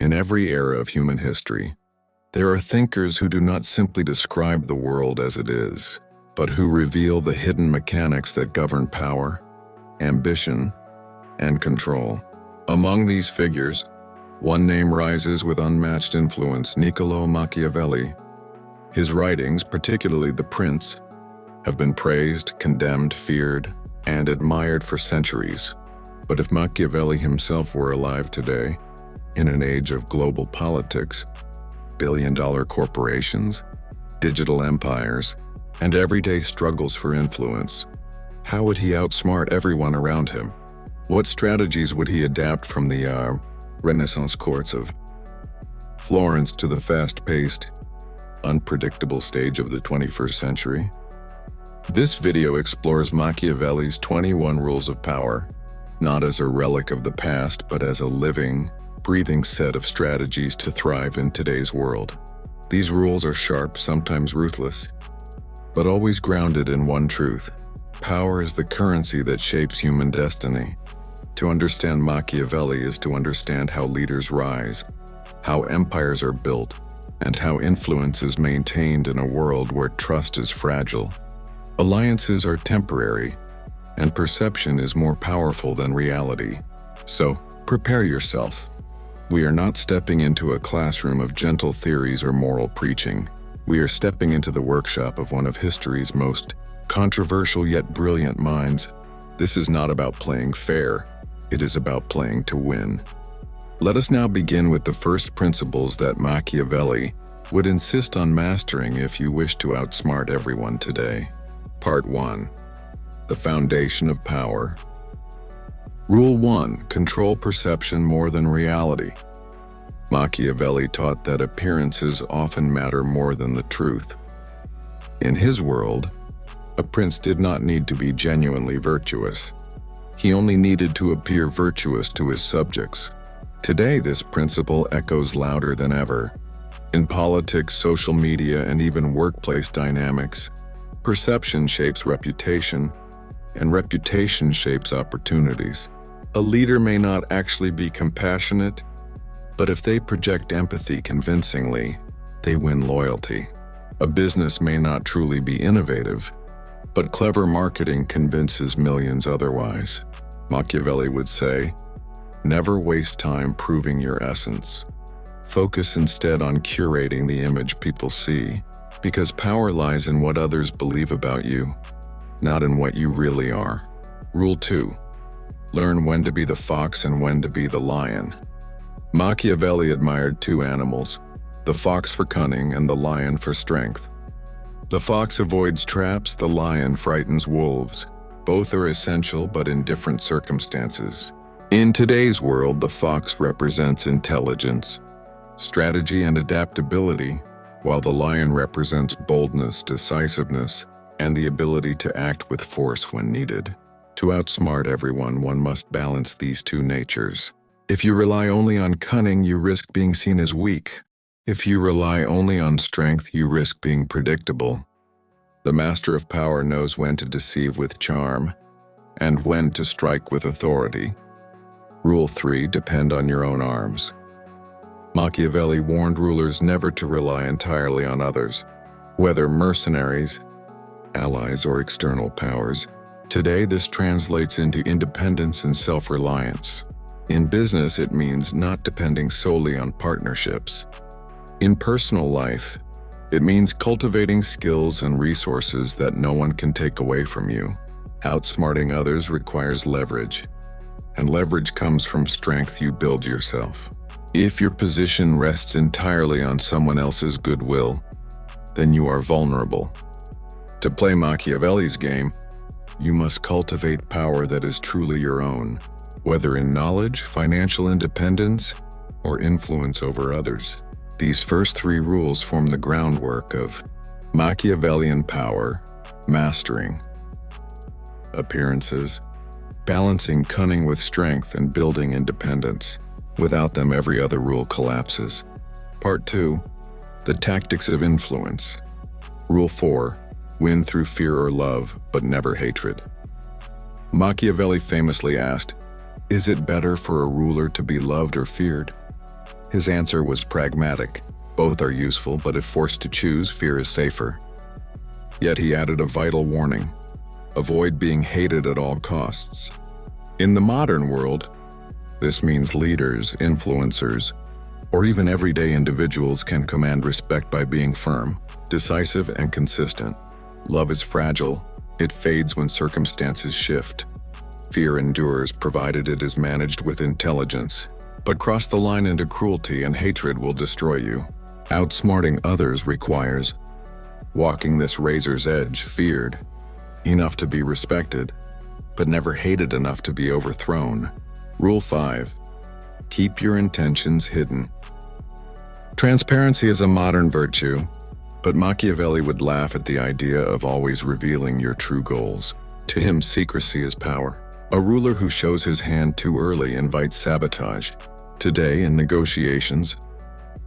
In every era of human history, there are thinkers who do not simply describe the world as it is, but who reveal the hidden mechanics that govern power, ambition, and control. Among these figures, one name rises with unmatched influence: Niccolò Machiavelli. His writings, particularly The Prince, have been praised, condemned, feared, and admired for centuries. But if Machiavelli himself were alive today, in an age of global politics, billion-dollar corporations, digital empires, and everyday struggles for influence, how would he outsmart everyone around him? What strategies would he adapt from the Renaissance courts of Florence to the fast-paced, unpredictable stage of the 21st century? This video explores Machiavelli's 21 rules of power, not as a relic of the past, but as a living, breathing set of strategies to thrive in today's world. These rules are sharp, sometimes ruthless, but always grounded in one truth: power is the currency that shapes human destiny. To understand Machiavelli is to understand how leaders rise, how empires are built, and how influence is maintained in a world where trust is fragile, alliances are temporary, and perception is more powerful than reality. So, prepare yourself. We are not stepping into a classroom of gentle theories or moral preaching. We are stepping into the workshop of one of history's most controversial yet brilliant minds. This is not about playing fair. It is about playing to win. Let us now begin with the first principles that Machiavelli would insist on mastering if you wish to outsmart everyone today. Part 1. The foundation of power. Rule 1. Control perception more than reality. Machiavelli taught that appearances often matter more than the truth. In his world, a prince did not need to be genuinely virtuous. He only needed to appear virtuous to his subjects. Today, this principle echoes louder than ever. In politics, social media, and even workplace dynamics, perception shapes reputation, and reputation shapes opportunities. A leader may not actually be compassionate, but if they project empathy convincingly, they win loyalty. A business may not truly be innovative, but clever marketing convinces millions otherwise. Machiavelli would say, never waste time proving your essence. Focus instead on curating the image people see, because power lies in what others believe about you, not in what you really are. Rule 2. Learn when to be the fox and when to be the lion. Machiavelli admired two animals, the fox for cunning and the lion for strength. The fox avoids traps, the lion frightens wolves. Both are essential, but in different circumstances. In today's world, the fox represents intelligence, strategy, and adaptability, while the lion represents boldness, decisiveness, and the ability to act with force when needed. To outsmart everyone, one must balance these two natures. If you rely only on cunning, you risk being seen as weak. If you rely only on strength, you risk being predictable. The master of power knows when to deceive with charm and when to strike with authority. Rule 3. Depend on your own arms. Machiavelli warned rulers never to rely entirely on others, whether mercenaries, allies, or external powers. Today, this translates into independence and self-reliance. In business, it means not depending solely on partnerships. In personal life, it means cultivating skills and resources that no one can take away from you. Outsmarting others requires leverage, and leverage comes from strength you build yourself. If your position rests entirely on someone else's goodwill, then you are vulnerable. To play Machiavelli's game, you must cultivate power that is truly your own, whether in knowledge, financial independence, or influence over others. These first 3 rules form the groundwork of Machiavellian power mastering. Appearances, balancing cunning with strength and building independence. Without them, every other rule collapses. Part 2. The tactics of influence. Rule 4. Win through fear or love, but never hatred. Machiavelli famously asked, "Is it better for a ruler to be loved or feared?" His answer was pragmatic. Both are useful, but if forced to choose, fear is safer. Yet he added a vital warning: avoid being hated at all costs. In the modern world, this means leaders, influencers, or even everyday individuals can command respect by being firm, decisive, and consistent. Love is fragile. It fades when circumstances shift. Fear endures provided it is managed with intelligence, but cross the line into cruelty and hatred will destroy you. Outsmarting others requires walking this razor's edge, feared enough to be respected, but never hated enough to be overthrown. Rule 5. Keep your intentions hidden. Transparency is a modern virtue, but Machiavelli would laugh at the idea of always revealing your true goals. To him, secrecy is power. A ruler who shows his hand too early invites sabotage. Today, in negotiations,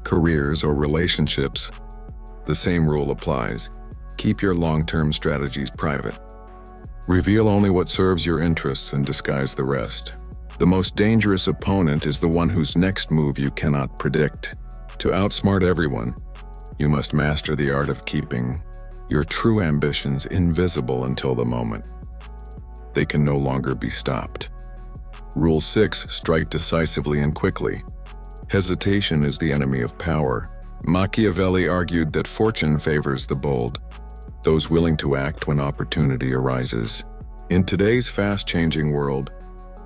careers, or relationships, the same rule applies. Keep your long-term strategies private. Reveal only what serves your interests and disguise the rest. The most dangerous opponent is the one whose next move you cannot predict. To outsmart everyone, you must master the art of keeping your true ambitions invisible until the moment they can no longer be stopped. Rule 6. Strike decisively and quickly. Hesitation is the enemy of power. Machiavelli argued that fortune favors the bold, those willing to act when opportunity arises. In today's fast-changing world,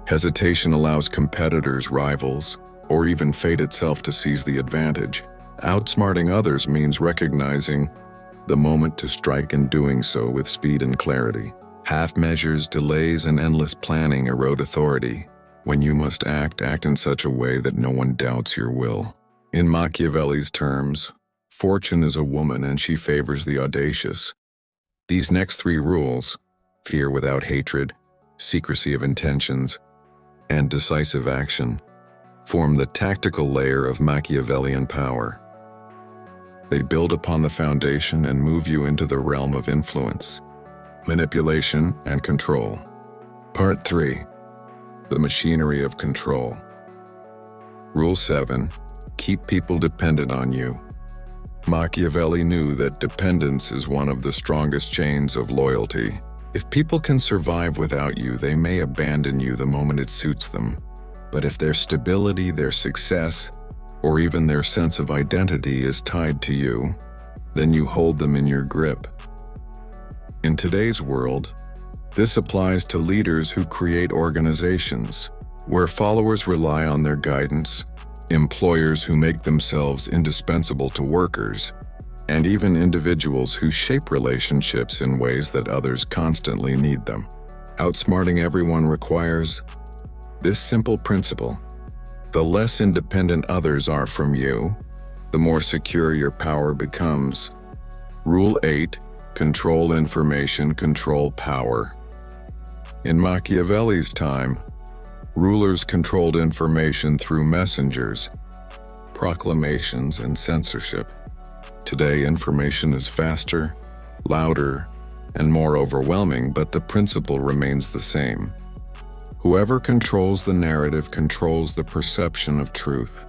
hesitation allows competitors, rivals, or even fate itself to seize the advantage. Outsmarting others means recognizing the moment to strike and doing so with speed and clarity. Half measures, delays, and endless planning erode authority. When you must act in such a way that no one doubts your will. In Machiavelli's terms, fortune is a woman and she favors the audacious. These next 3 rules, fear without hatred, secrecy of intentions, and decisive action, form the tactical layer of Machiavellian power. They build upon the foundation and move you into the realm of influence, manipulation, and control. Part 3. The machinery of control. Rule 7. Keep people dependent on you. Machiavelli knew that dependence is one of the strongest chains of loyalty. If people can survive without you, they may abandon you the moment it suits them. But if their stability, their success, or even their sense of identity is tied to you, then you hold them in your grip. In today's world, this applies to leaders who create organizations, where followers rely on their guidance, employers who make themselves indispensable to workers, and even individuals who shape relationships in ways that others constantly need them. Outsmarting everyone requires this simple principle: the less independent others are from you, the more secure your power becomes. Rule 8. Control information, control power. In Machiavelli's time, rulers controlled information through messengers, proclamations, and censorship. Today, information is faster, louder, and more overwhelming, but the principle remains the same. Whoever controls the narrative controls the perception of truth.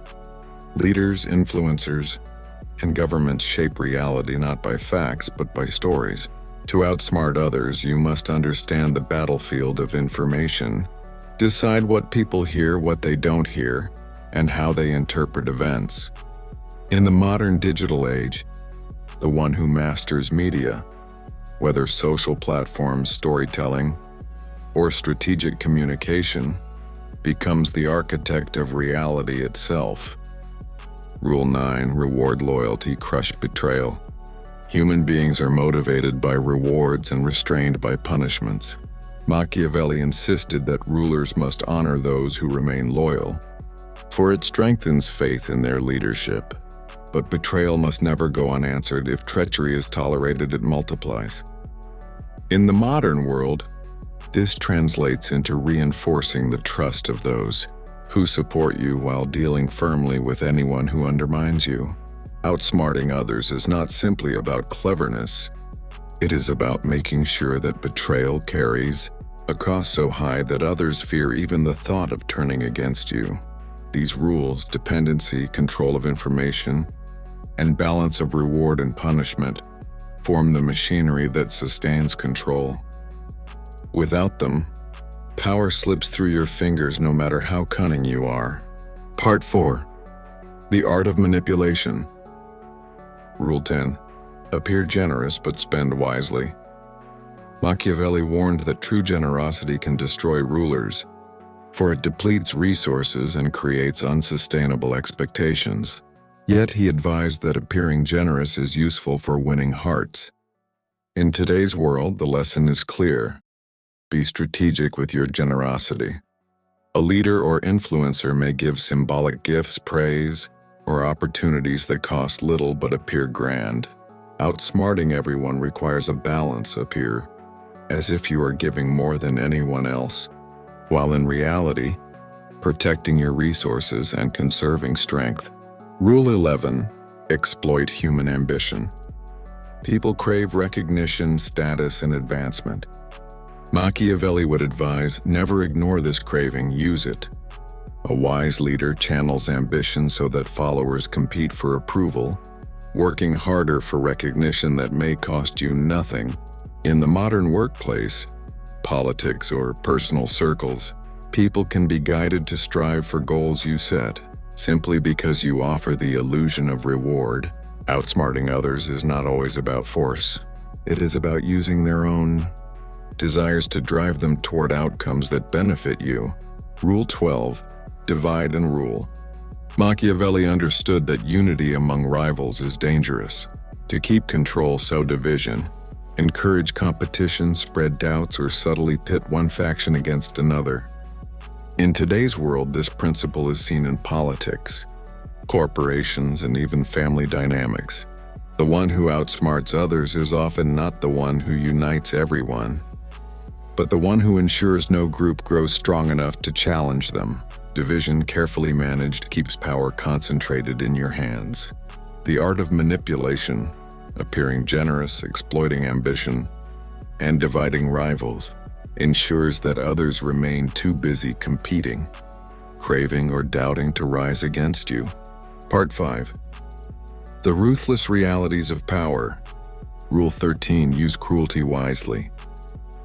Leaders, influencers, and governments shape reality not by facts but by stories. To outsmart others, you must understand the battlefield of information, decide what people hear, what they don't hear, and how they interpret events. In the modern digital age, the one who masters media, whether social platforms, storytelling, or strategic communication, becomes the architect of reality itself. Rule 9. Reward loyalty, crush betrayal. Human beings are motivated by rewards and restrained by punishments. Machiavelli insisted that rulers must honor those who remain loyal, for it strengthens faith in their leadership. But betrayal must never go unanswered. If treachery is tolerated, it multiplies. In the modern world, this translates into reinforcing the trust of those who support you while dealing firmly with anyone who undermines you. Outsmarting others is not simply about cleverness. It is about making sure that betrayal carries a cost so high that others fear even the thought of turning against you. These rules, dependency, control of information, and balance of reward and punishment, form the machinery that sustains control. Without them, power slips through your fingers no matter how cunning you are. Part 4. The Art of Manipulation. Rule 10. Appear generous but spend wisely. Machiavelli warned that true generosity can destroy rulers, for it depletes resources and creates unsustainable expectations. Yet he advised that appearing generous is useful for winning hearts. In today's world, the lesson is clear. Be strategic with your generosity. A leader or influencer may give symbolic gifts, praise, or opportunities that cost little but appear grand. Outsmarting everyone requires a balance. Appear as if you are giving more than anyone else, while in reality, protecting your resources and conserving strength. Rule 11. Exploit human ambition. People crave recognition, status, and advancement. Machiavelli would advise, never ignore this craving, use it. A wise leader channels ambition so that followers compete for approval, working harder for recognition that may cost you nothing. In the modern workplace, politics, or personal circles, people can be guided to strive for goals you set, simply because you offer the illusion of reward. Outsmarting others is not always about force. It is about using their own desires to drive them toward outcomes that benefit you. Rule 12. Divide and rule. Machiavelli understood that unity among rivals is dangerous. To keep control, sow division. Encourage competition, spread doubts, or subtly pit one faction against another. In today's world, this principle is seen in politics, corporations, and even family dynamics. The one who outsmarts others is often not the one who unites everyone, but the one who ensures no group grows strong enough to challenge them. Division, carefully managed, keeps power concentrated in your hands. The art of manipulation, appearing generous, exploiting ambition, and dividing rivals, ensures that others remain too busy competing, craving, or doubting to rise against you. Part 5. The Ruthless Realities of Power. Rule 13. Use cruelty wisely.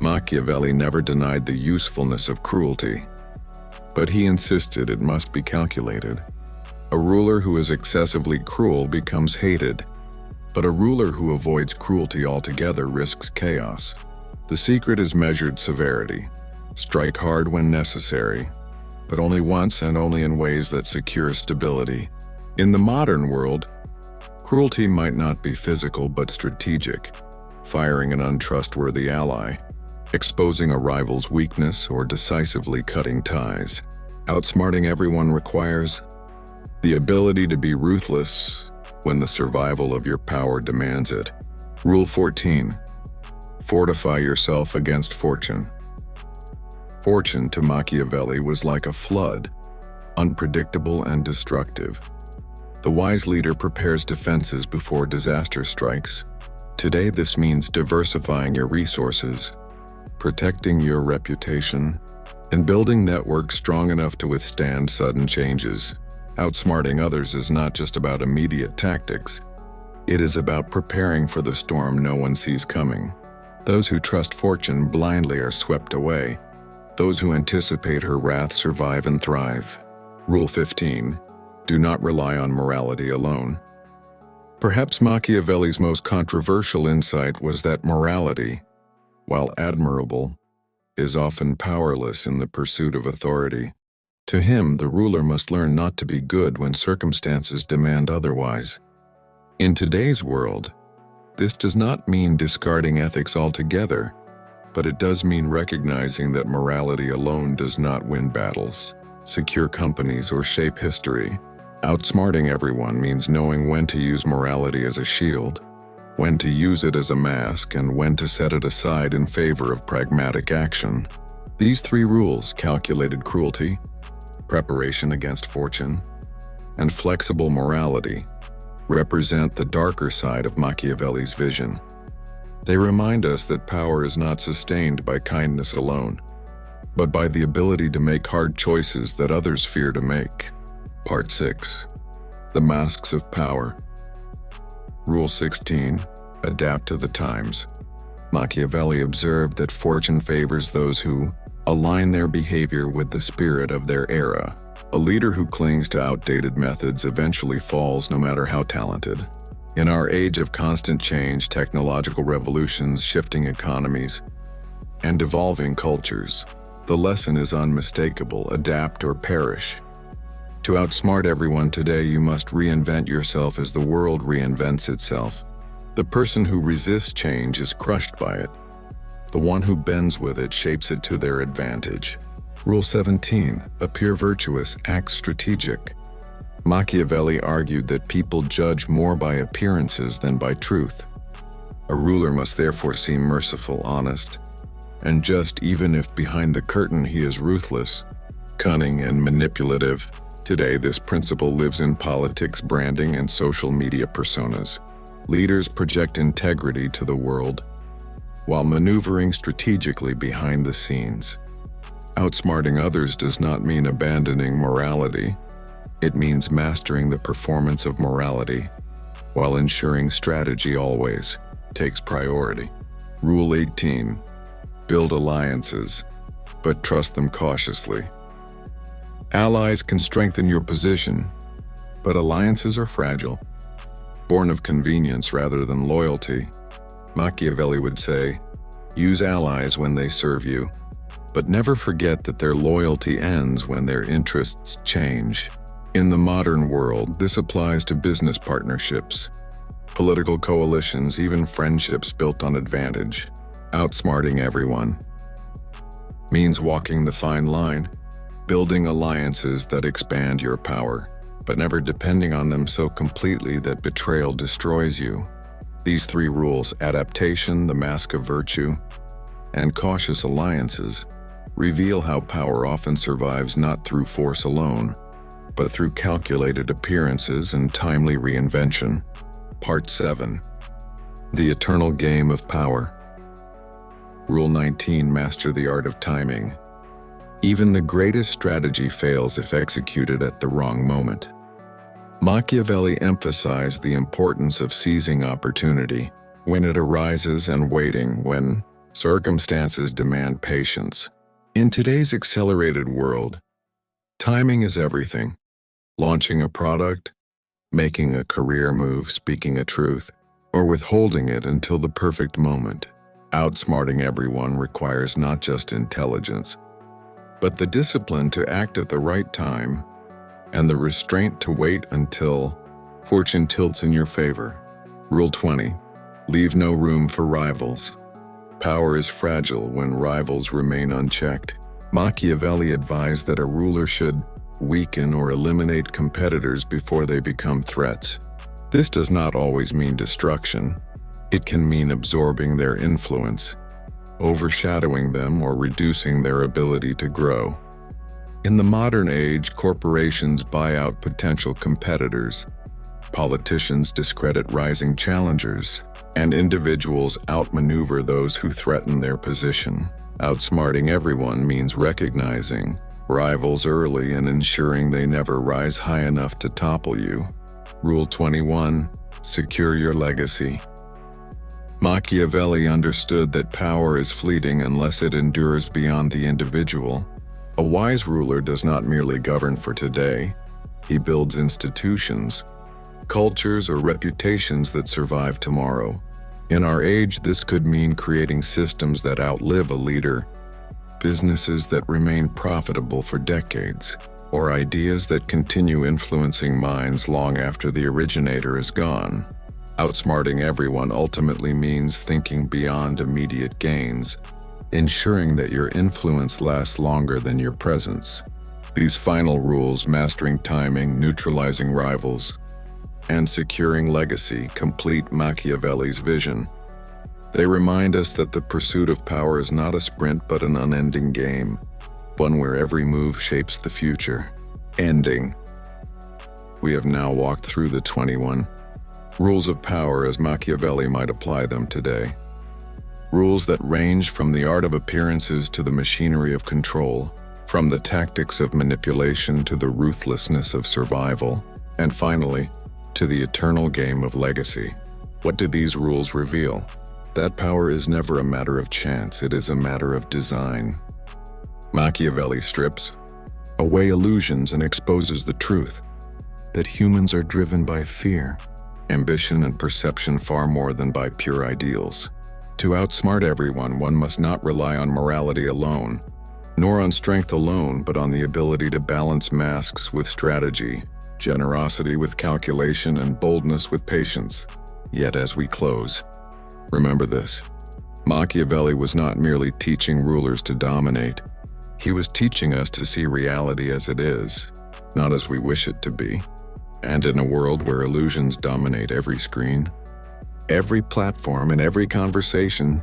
Machiavelli never denied the usefulness of cruelty, but he insisted it must be calculated. A ruler who is excessively cruel becomes hated, but a ruler who avoids cruelty altogether risks chaos. The secret is measured severity. Strike hard when necessary, but only once and only in ways that secure stability. In the modern world, cruelty might not be physical but strategic, firing an untrustworthy ally, exposing a rival's weakness, or decisively cutting ties. Outsmarting everyone requires the ability to be ruthless when the survival of your power demands it. Rule 14. Fortify yourself against fortune. Fortune to Machiavelli was like a flood, unpredictable and destructive. The wise leader prepares defenses before disaster strikes. Today, this means diversifying your resources, protecting your reputation, and building networks strong enough to withstand sudden changes. Outsmarting others is not just about immediate tactics. It is about preparing for the storm no one sees coming. Those who trust fortune blindly are swept away. Those who anticipate her wrath survive and thrive. Rule 15. Do not rely on morality alone. Perhaps Machiavelli's most controversial insight was that morality, while admirable, is often powerless in the pursuit of authority. To him, the ruler must learn not to be good when circumstances demand otherwise. In today's world, this does not mean discarding ethics altogether, but it does mean recognizing that morality alone does not win battles, secure companies, or shape history. Outsmarting everyone means knowing when to use morality as a shield, when to use it as a mask, and when to set it aside in favor of pragmatic action. These three rules, calculated cruelty, preparation against fortune, and flexible morality, represent the darker side of Machiavelli's vision. They remind us that power is not sustained by kindness alone, but by the ability to make hard choices that others fear to make. Part 6. The Masks of Power. Rule 16. Adapt to the times. Machiavelli observed that fortune favors those who align their behavior with the spirit of their era. A leader who clings to outdated methods eventually falls, no matter how talented. In our age of constant change, technological revolutions, shifting economies, and evolving cultures, the lesson is unmistakable: adapt or perish. To outsmart everyone today, you must reinvent yourself as the world reinvents itself. The person who resists change is crushed by it. The one who bends with it shapes it to their advantage. Rule 17. Appear virtuous, act strategic. Machiavelli argued that people judge more by appearances than by truth. A ruler must therefore seem merciful, honest, and just, even if behind the curtain he is ruthless, cunning, and manipulative. Today, this principle lives in politics, branding, and social media personas. Leaders project integrity to the world while maneuvering strategically behind the scenes. Outsmarting others does not mean abandoning morality. It means mastering the performance of morality while ensuring strategy always takes priority. Rule 18. Build alliances, but trust them cautiously. Allies can strengthen your position, but alliances are fragile, born of convenience rather than loyalty. Machiavelli would say, use allies when they serve you, but never forget that their loyalty ends when their interests change. In the modern world, this applies to business partnerships, political coalitions, even friendships built on advantage. Outsmarting everyone means walking the fine line, building alliances that expand your power, but never depending on them so completely that betrayal destroys you. These three rules: adaptation, the mask of virtue, and cautious alliances, reveal how power often survives not through force alone, but through calculated appearances and timely reinvention. Part 7. The Eternal Game of Power. Rule 19. Master the art of timing. Even the greatest strategy fails if executed at the wrong moment. Machiavelli emphasized the importance of seizing opportunity when it arises and waiting when circumstances demand patience. In today's accelerated world, timing is everything. Launching a product, making a career move, speaking a truth, or withholding it until the perfect moment. Outsmarting everyone requires not just intelligence, but the discipline to act at the right time and the restraint to wait until fortune tilts in your favor. Rule 20. Leave no room for rivals. Power is fragile when rivals remain unchecked. Machiavelli advised that a ruler should weaken or eliminate competitors before they become threats. This does not always mean destruction. It can mean absorbing their influence, overshadowing them, or reducing their ability to grow. In the modern age, corporations buy out potential competitors, politicians discredit rising challengers, and individuals outmaneuver those who threaten their position. Outsmarting everyone means recognizing rivals early and ensuring they never rise high enough to topple you. Rule 21. Secure your legacy. Machiavelli understood that power is fleeting unless it endures beyond the individual. A wise ruler does not merely govern for today. He builds institutions, cultures, or reputations that survive tomorrow. In our age, this could mean creating systems that outlive a leader, businesses that remain profitable for decades, or ideas that continue influencing minds long after the originator is gone. Outsmarting everyone ultimately means thinking beyond immediate gains, ensuring that your influence lasts longer than your presence. These final rules, mastering timing, neutralizing rivals, and securing legacy, complete Machiavelli's vision. They remind us that the pursuit of power is not a sprint but an unending game, one where every move shapes the future. Ending. We have now walked through the 21 rules of power as Machiavelli might apply them today. Rules that range from the art of appearances to the machinery of control, From the tactics of manipulation to the ruthlessness of survival, and finally, to the eternal game of legacy. What do these rules reveal? That power is never a matter of chance, it is a matter of design. Machiavelli strips away illusions and exposes the truth that humans are driven by fear, ambition, and perception far more than by pure ideals. To outsmart everyone, one must not rely on morality alone, nor on strength alone, but on the ability to balance masks with strategy, generosity with calculation, and boldness with patience. Yet as we close, remember this: Machiavelli was not merely teaching rulers to dominate. He was teaching us to see reality as it is, not as we wish it to be. And in a world where illusions dominate every screen, every platform, and every conversation,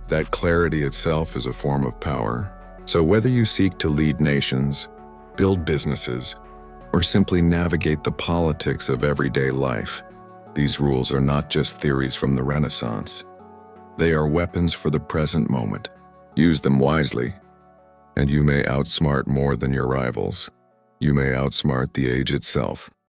that clarity itself is a form of power. So whether you seek to lead nations, build businesses, or simply navigate the politics of everyday life, these rules are not just theories from the Renaissance. They are weapons for the present moment. Use them wisely, and you may outsmart more than your rivals. You may outsmart the age itself.